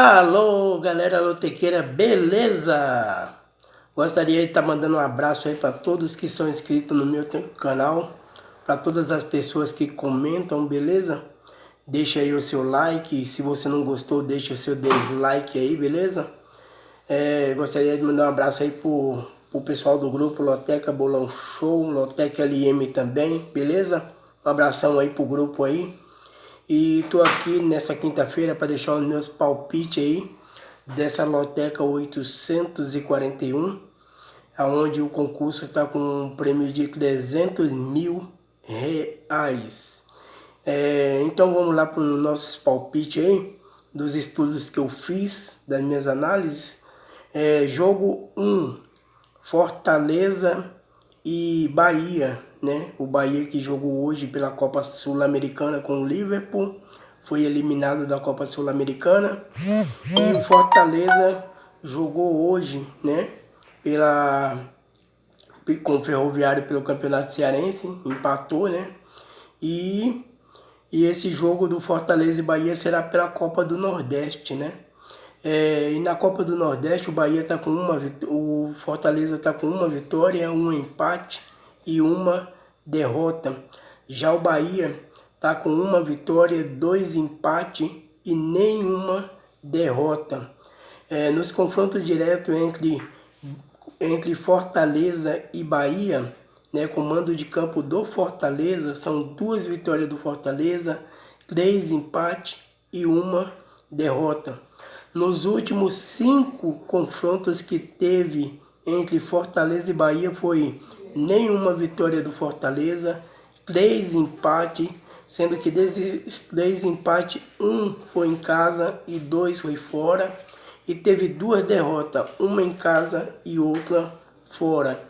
Alô, galera lotequeira, beleza? Gostaria de estar mandando um abraço aí para todos que são inscritos no meu canal, para todas as pessoas que comentam, beleza? Deixa aí o seu like, se você não gostou, deixa o seu dislike aí, beleza? Gostaria de mandar um abraço aí pro pessoal do grupo Loteca Bolão Show, Loteca LM também, beleza? Um abração aí pro grupo aí. E tô aqui nessa quinta-feira para deixar os meus palpites aí dessa loteca 841, aonde o concurso está com um prêmio de 300 mil reais. Então vamos lá para os nossos palpites aí, dos estudos que eu fiz, das minhas análises. Jogo 1, Fortaleza e Bahia, né? O Bahia que jogou hoje pela Copa Sul-Americana com o Liverpool, foi eliminado da Copa Sul-Americana. E o Fortaleza jogou hoje, né? Com o Ferroviário pelo Campeonato Cearense, empatou, né? E esse jogo do Fortaleza e Bahia será pela Copa do Nordeste, né? E na Copa do Nordeste o Bahia tá com o Fortaleza está com uma vitória, um empate e uma derrota. Já o Bahia está com uma vitória, 2 empates e nenhuma derrota. Nos confrontos diretos entre Fortaleza e Bahia, né, comando de campo do Fortaleza, são 2 vitórias do Fortaleza, 3 empates e uma derrota. Nos últimos 5 confrontos que teve entre Fortaleza e Bahia foi nenhuma vitória do Fortaleza, 3 empates, sendo que desses 3 empates, 1 foi em casa e 2 foi fora. E teve 2 derrotas, uma em casa e outra fora.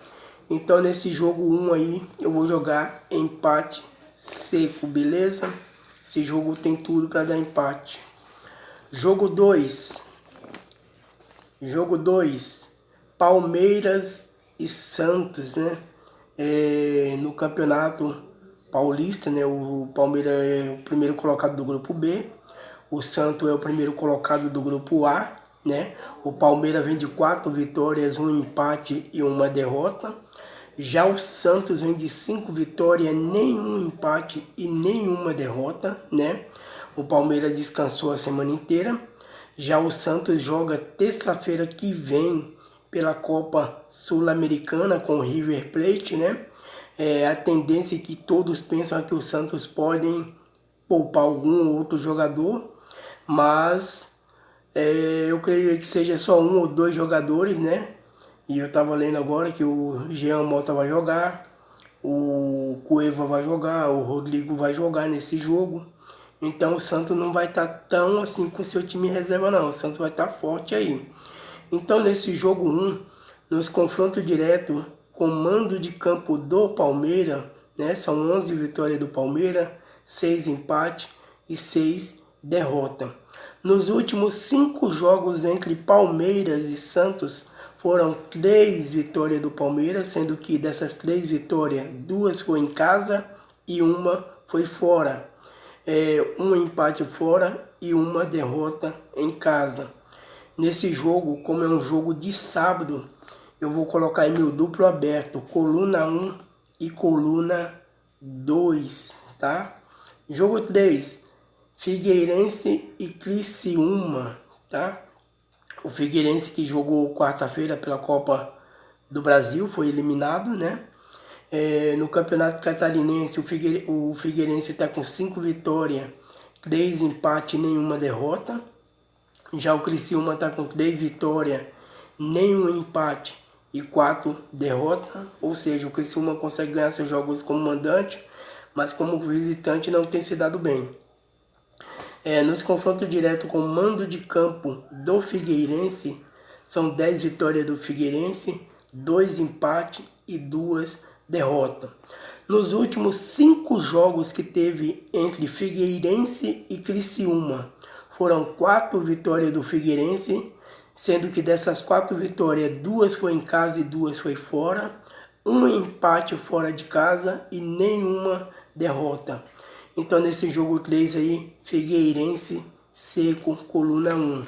Então nesse jogo 1 aí eu vou jogar empate seco, beleza? Esse jogo tem tudo para dar empate. Jogo 2. Jogo 2. Palmeiras e Santos, né? No Campeonato Paulista, né? O Palmeiras é o primeiro colocado do grupo B. O Santos é o primeiro colocado do grupo A, né? O Palmeiras vem de 4 vitórias, 1 empate e uma derrota. Já o Santos vem de 5 vitórias, nenhum empate e nenhuma derrota, né? O Palmeiras descansou a semana inteira. Já o Santos joga terça-feira que vem pela Copa Sul-Americana com o River Plate, né? A tendência é que todos pensam que o Santos podem poupar algum outro jogador, mas eu creio que seja só 1 ou 2 jogadores, né? E eu tava lendo agora que o Jean Mota vai jogar, o Cueva vai jogar, o Rodrigo vai jogar nesse jogo. Então o Santos não vai estar tão assim com seu time reserva não, o Santos vai estar forte aí. Então nesse jogo 1, nos confrontos diretos, comando de campo do Palmeiras, né, são 11 vitórias do Palmeiras, 6 empates e 6 derrotas. Nos últimos 5 jogos entre Palmeiras e Santos, foram 3 vitórias do Palmeiras, sendo que dessas 3 vitórias, 2 foi em casa e uma foi fora. Um empate fora e uma derrota em casa. Nesse jogo, como é um jogo de sábado, eu vou colocar aí meu duplo aberto, coluna 1 e coluna 2, tá? Jogo 3, Figueirense e Criciúma, tá? O Figueirense que jogou quarta-feira pela Copa do Brasil, foi eliminado, né? No Campeonato Catarinense, o Figueirense está com 5 vitórias, 3 empates e nenhuma derrota. Já o Criciúma está com 3 vitórias, nenhum empate e 4 derrotas. Ou seja, o Criciúma consegue ganhar seus jogos como mandante, mas como visitante não tem se dado bem. Nos confrontos diretos com o mando de campo do Figueirense, são 10 vitórias do Figueirense, 2 empates e 2 derrotas. Nos últimos 5 jogos que teve entre Figueirense e Criciúma, foram 4 vitórias do Figueirense, sendo que dessas 4 vitórias, 2 foi em casa e 2 foi fora, um empate fora de casa e nenhuma derrota. Então nesse jogo 3 aí, Figueirense seco, coluna 1.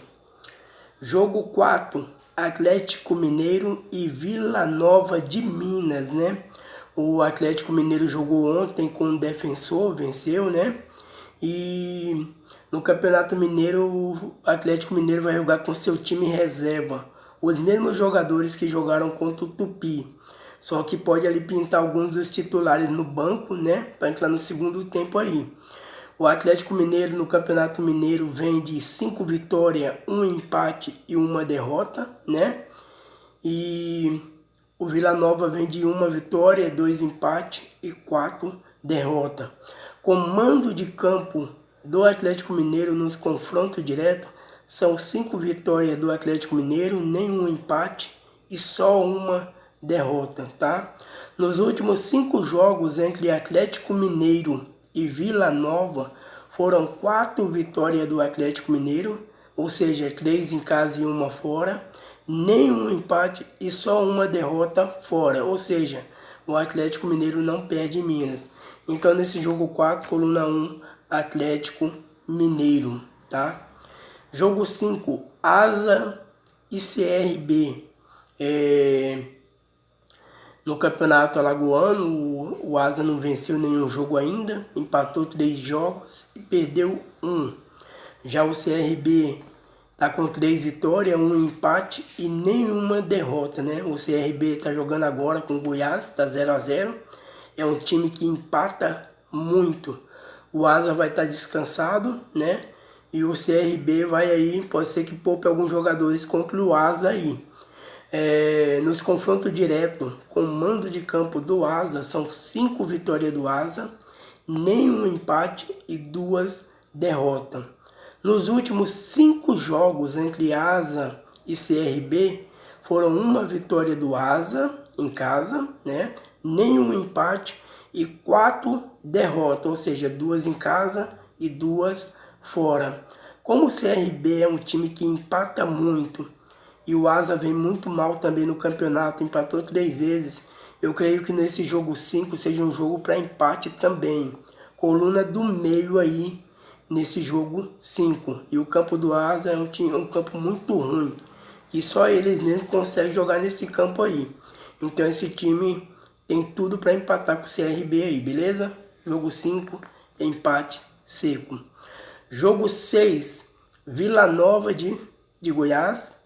Jogo 4, Atlético Mineiro e Vila Nova de Minas, né? O Atlético Mineiro jogou ontem com o Defensor, venceu, né? E no Campeonato Mineiro, o Atlético Mineiro vai jogar com seu time reserva. Os mesmos jogadores que jogaram contra o Tupi. Só que pode ali pintar alguns dos titulares no banco, né? Para entrar no segundo tempo aí. O Atlético Mineiro no Campeonato Mineiro vem de 5 vitórias, 1 empate e 1 derrota, né? E o Vila Nova vem de 1 vitória, 2 empates e 4 derrotas. Comando de campo do Atlético Mineiro nos confrontos diretos são 5 vitórias do Atlético Mineiro, nenhum empate e só 1 derrota, tá? Nos últimos 5 jogos entre Atlético Mineiro e Vila Nova foram 4 vitórias do Atlético Mineiro, ou seja, 3 em casa e 1 fora, nenhum empate e só 1 derrota fora, ou seja, o Atlético Mineiro não perde em Minas. Então nesse jogo 4, coluna 1, Atlético Mineiro, tá? Jogo 5, Asa e CRB. No Campeonato Alagoano, o Asa não venceu nenhum jogo ainda, empatou 3 jogos e perdeu 1. Já o CRB está com 3 vitórias, 1 empate e nenhuma derrota, né? O CRB está jogando agora com o Goiás, está 0-0. É um time que empata muito. O Asa vai estar descansado, né? E o CRB vai aí, pode ser que poupe alguns jogadores contra o Asa aí. Nos confrontos diretos com o mando de campo do Asa, são 5 vitórias do Asa, nenhum empate e 2 derrotas. Nos últimos 5 jogos entre Asa e CRB, foram 1 vitória do Asa em casa, né? Nenhum empate e 4 derrotas, ou seja, 2 em casa e 2 fora. Como o CRB é um time que empata muito, e o Asa vem muito mal também no campeonato, empatou 3 vezes. Eu creio que nesse jogo 5 seja um jogo para empate também. Coluna do meio aí nesse jogo 5. E o campo do Asa é um campo muito ruim. E só eles mesmo conseguem jogar nesse campo aí. Então esse time tem tudo para empatar com o CRB aí, beleza? Jogo 5, empate seco. Jogo 6, Vila Nova de Goiás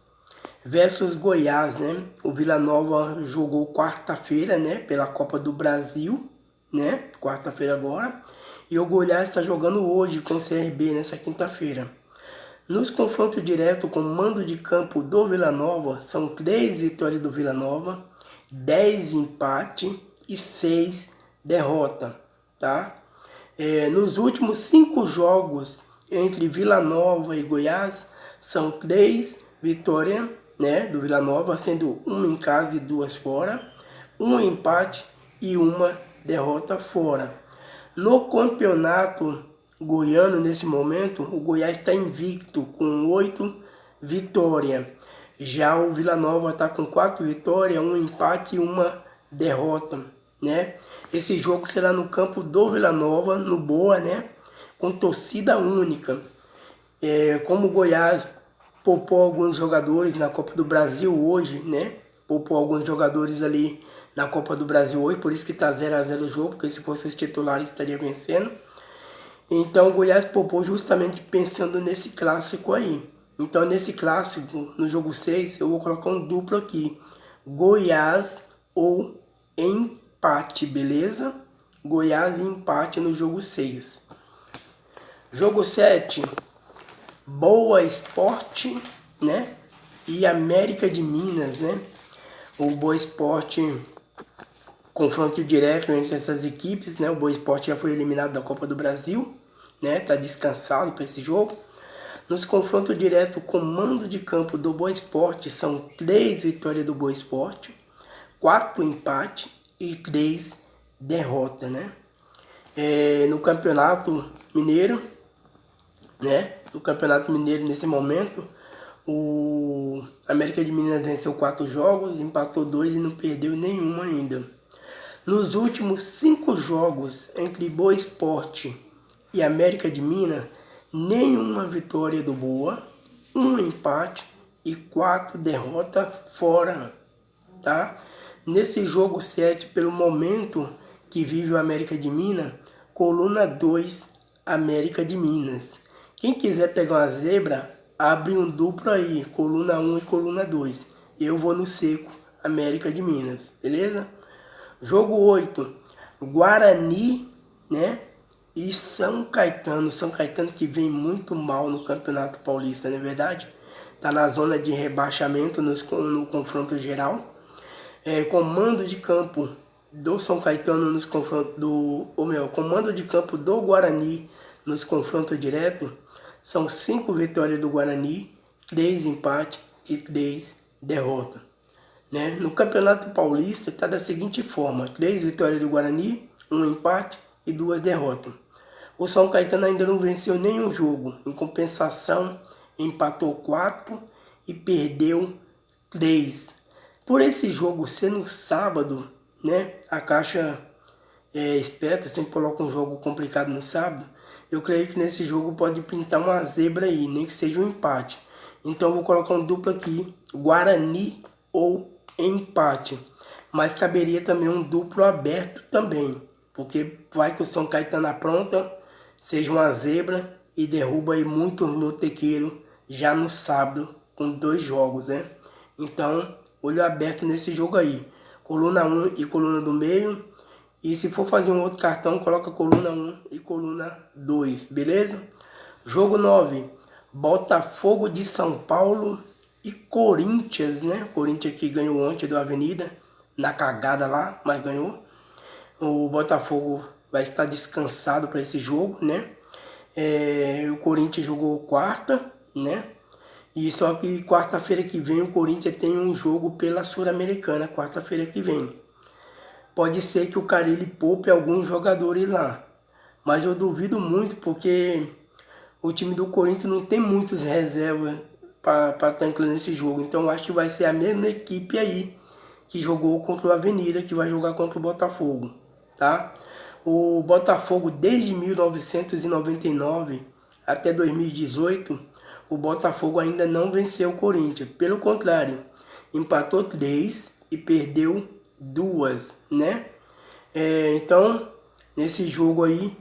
versus Goiás, né? O Vila Nova jogou quarta-feira, né? Pela Copa do Brasil, né? Quarta-feira agora. E o Goiás está jogando hoje com o CRB nessa quinta-feira. Nos confrontos diretos com o mando de campo do Vila Nova, são 3 vitórias do Vila Nova, 10 empate e 6 derrota, tá? Nos últimos 5 jogos entre Vila Nova e Goiás, são 3 vitórias, né, do Vila Nova, sendo 1 em casa e 2 fora, 1 empate e 1 derrota fora. No campeonato goiano, nesse momento, o Goiás está invicto com 8 vitórias. Já o Vila Nova está com 4 vitórias, 1 empate e 1 derrota, né? Esse jogo será no campo do Vila Nova, no Boa, né? Com torcida única. Como o Goiás poupou alguns jogadores na Copa do Brasil hoje, né? Poupou alguns jogadores ali na Copa do Brasil hoje, por isso que tá 0-0 o jogo, porque se fosse os titulares estaria vencendo. Então o Goiás poupou justamente pensando nesse clássico aí. Então nesse clássico, no jogo 6, eu vou colocar um duplo aqui. Goiás ou empate, beleza? Goiás e empate no jogo 6. Jogo 7, Boa Esporte, né? E América de Minas, né? O Boa Esporte, confronto direto entre essas equipes, né? O Boa Esporte já foi eliminado da Copa do Brasil, né? Tá descansado para esse jogo. Nos confrontos direto, o comando de campo do Boa Esporte são 3 vitórias do Boa Esporte, 4 empates e 3 derrotas, né? No Campeonato Mineiro, né? No Campeonato Mineiro, nesse momento, o América de Minas venceu 4 jogos, empatou 2 e não perdeu nenhum ainda. Nos últimos 5 jogos entre Boa Esporte e América de Minas, nenhuma vitória do Boa, 1 empate e 4 derrotas fora, tá? Nesse jogo 7, pelo momento que vive o América de Minas, coluna 2, América de Minas. Quem quiser pegar uma zebra, abre um duplo aí, coluna 1 e coluna 2. Eu vou no seco, América de Minas, beleza? Jogo 8, Guarani, né? E São Caetano. São Caetano que vem muito mal no Campeonato Paulista, não é verdade? Tá na zona de rebaixamento no confronto geral. Comando de campo do São Caetano nos confrontos comando de campo do Guarani nos confrontos diretos são 5 vitórias do Guarani, 3 empates e 3 derrotas. Né? No Campeonato Paulista está da seguinte forma: 3 vitórias do Guarani, 1 empate e 2 derrotas. O São Caetano ainda não venceu nenhum jogo. Em compensação, empatou 4 e perdeu 3. Por esse jogo ser no sábado, né? A Caixa esperta, sempre coloca um jogo complicado no sábado. Eu creio que nesse jogo pode pintar uma zebra aí, nem que seja um empate. Então eu vou colocar um duplo aqui, Guarani ou empate. Mas caberia também um duplo aberto também, porque vai que o São Caetano apronta, seja uma zebra e derruba aí muito lotequeiro já no sábado com 2 jogos, né? Então, olho aberto nesse jogo aí. Coluna 1 e coluna do meio. E se for fazer um outro cartão, coloca coluna 1 e coluna 2, beleza? Jogo 9, Botafogo de São Paulo e Corinthians, né? Corinthians que ganhou ontem do Avenida, na cagada lá, mas ganhou. O Botafogo vai estar descansado para esse jogo, né? O Corinthians jogou quarta, né? E só que quarta-feira que vem o Corinthians tem um jogo pela Sul-Americana, quarta-feira que vem. Pode ser que o Carille poupe alguns jogadores lá, mas eu duvido muito porque o time do Corinthians não tem muitos reservas para estar incluindo nesse jogo. Então eu acho que vai ser a mesma equipe aí que jogou contra o Avenida, que vai jogar contra o Botafogo, tá? O Botafogo desde 1999 até 2018, o Botafogo ainda não venceu o Corinthians. Pelo contrário, empatou 3 e perdeu 2, né? Então, nesse jogo aí,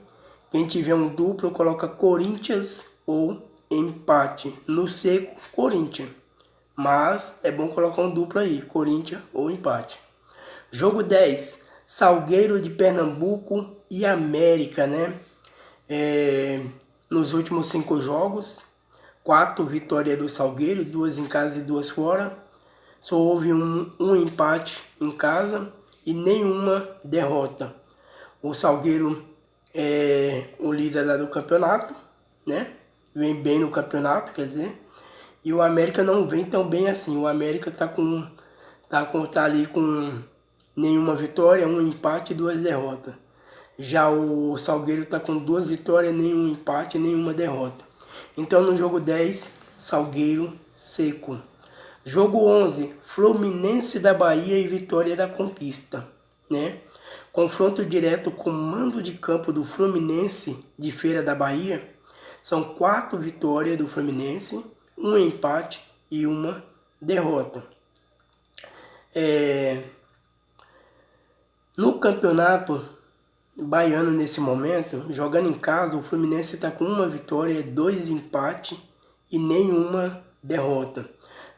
quem tiver um duplo, coloca Corinthians ou empate. No seco, Corinthians. Mas é bom colocar um duplo aí, Corinthians ou empate. Jogo 10, Salgueiro de Pernambuco e América, né? Nos últimos 5 jogos, 4 vitórias do Salgueiro, 2 em casa e 2 fora. Só houve um empate em casa e nenhuma derrota. O Salgueiro é o líder lá do campeonato, né? Vem bem no campeonato, quer dizer. E o América não vem tão bem assim. O América tá ali com nenhuma vitória, um empate e 2 derrotas. Já o Salgueiro tá com 2 vitórias, nenhum empate e nenhuma derrota. Então no jogo 10, Salgueiro seco. Jogo 11, Fluminense da Bahia e Vitória da Conquista, né? Confronto direto com mando de campo do Fluminense de Feira da Bahia. São 4 vitórias do Fluminense, um empate e uma derrota. No campeonato baiano nesse momento, jogando em casa, o Fluminense está com 1 vitória, 2 empates e nenhuma derrota.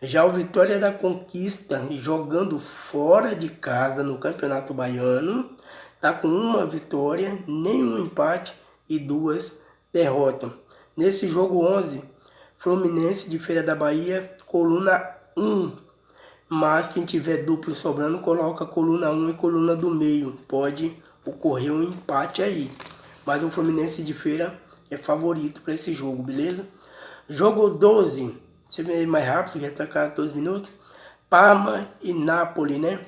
Já o Vitória da Conquista, jogando fora de casa no Campeonato Baiano, está com 1 vitória, nenhum empate e 2 derrotas. Nesse jogo 11, Fluminense de Feira da Bahia, coluna 1. Mas quem tiver duplo sobrando, coloca coluna 1 e coluna do meio. Pode ocorrer um empate aí. Mas o Fluminense de Feira é favorito para esse jogo, beleza? Jogo 12. Você vê mais rápido, já está 14 minutos. Parma e Napoli, né?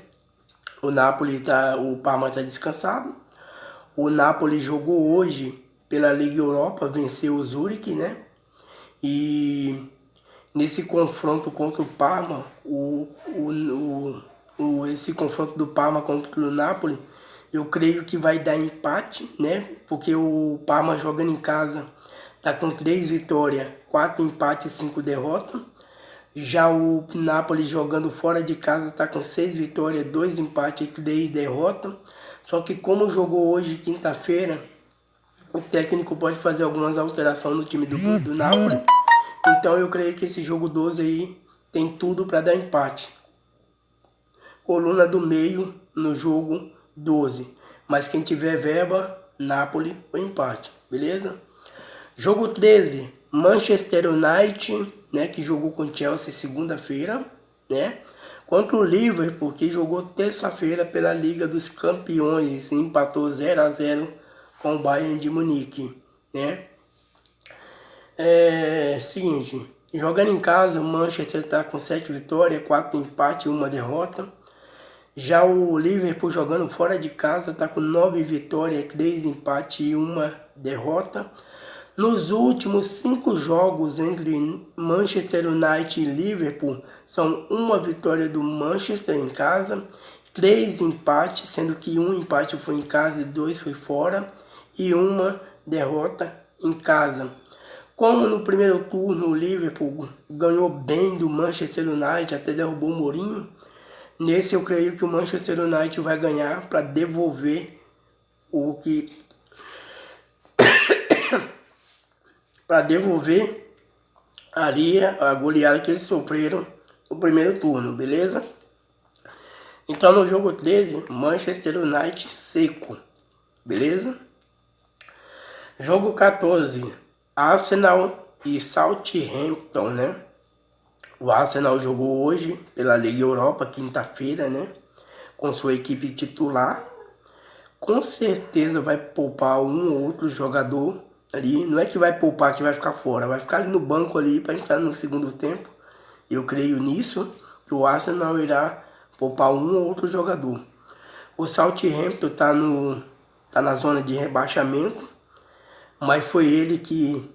O Parma tá descansado. O Napoli jogou hoje pela Liga Europa, venceu o Zurique, né? E nesse confronto contra o Parma, esse confronto do Parma contra o Napoli, eu creio que vai dar empate, né? Porque o Parma jogando em casa tá com 3 vitórias, 4 empates e 5 derrotas. Já o Napoli jogando fora de casa está com 6 vitórias, 2 empates e 3 derrotas. Só que como jogou hoje, quinta-feira, o técnico pode fazer algumas alterações no time do Napoli. Então eu creio que esse jogo 12 aí tem tudo para dar empate. Coluna do meio no jogo 12. Mas quem tiver verba, Napoli ou empate, beleza? Jogo 13, Manchester United, né, que jogou com o Chelsea segunda-feira, né? Contra o Liverpool, que jogou terça-feira pela Liga dos Campeões, e empatou 0-0 com o Bayern de Munique, né? Seguinte, jogando em casa, o Manchester está com 7 vitórias, 4 empates e 1 derrota. Já o Liverpool jogando fora de casa está com 9 vitórias, 3 empates e 1 derrota. Nos últimos 5 jogos entre Manchester United e Liverpool, são 1 vitória do Manchester em casa, 3 empates, sendo que 1 empate foi em casa e 2 foi fora, e 1 derrota em casa. Como no primeiro turno o Liverpool ganhou bem do Manchester United, até derrubou o Mourinho, nesse eu creio que o Manchester United vai ganhar para devolver o que... para devolver ali a goleada que eles sofreram no primeiro turno, beleza? Então no jogo 13, Manchester United seco, beleza? Jogo 14, Arsenal e Southampton, né? O Arsenal jogou hoje pela Liga Europa, quinta-feira, né? Com sua equipe titular. Com certeza vai poupar um ou outro jogador ali. Não é que vai poupar que vai ficar fora, vai ficar ali no banco ali para entrar no segundo tempo. Eu creio nisso, que o Arsenal irá poupar um ou outro jogador. O Southampton tá na zona de rebaixamento, mas foi ele que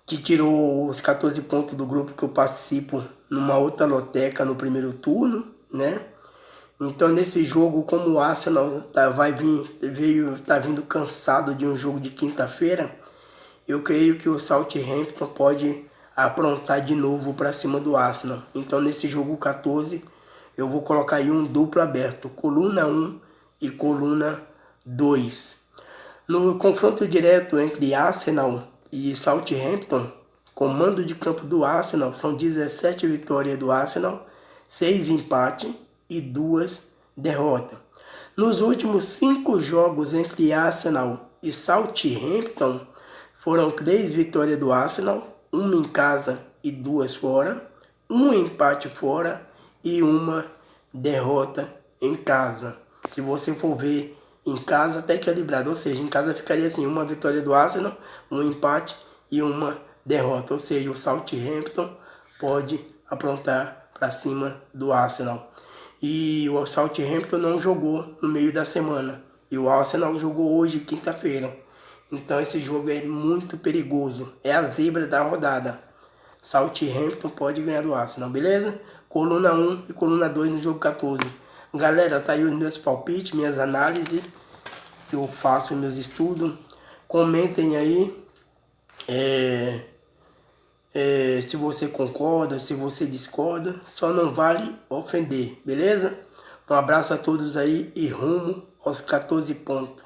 tirou os 14 pontos do grupo que eu participo numa outra loteca no primeiro turno, né? Então nesse jogo, como o Arsenal tá vindo cansado de um jogo de quinta-feira, eu creio que o Southampton pode aprontar de novo para cima do Arsenal. Então nesse jogo 14, eu vou colocar aí um duplo aberto, coluna 1 e coluna 2. No confronto direto entre Arsenal e Southampton, comando de campo do Arsenal, são 17 vitórias do Arsenal, 6 empates e 2 derrotas. Nos últimos 5 jogos entre Arsenal e Southampton, foram 3 vitórias do Arsenal, 1 em casa e 2 fora, 1 empate fora e 1 derrota em casa. Se você for ver em casa, até equilibrado, ou seja, em casa ficaria assim, 1 vitória do Arsenal, 1 empate e 1 derrota, ou seja, o Southampton pode aprontar para cima do Arsenal. E o Southampton não jogou no meio da semana, e o Arsenal jogou hoje, quinta-feira. Então esse jogo é muito perigoso, é a zebra da rodada. Southampton pode ganhar do Arsenal, beleza? Coluna 1 e coluna 2 no jogo 14. Galera, tá aí os meus palpites, minhas análises, que eu faço, meus estudos. Comentem aí se você concorda, se você discorda. Só não vale ofender, beleza? Um abraço a todos aí e rumo aos 14 pontos.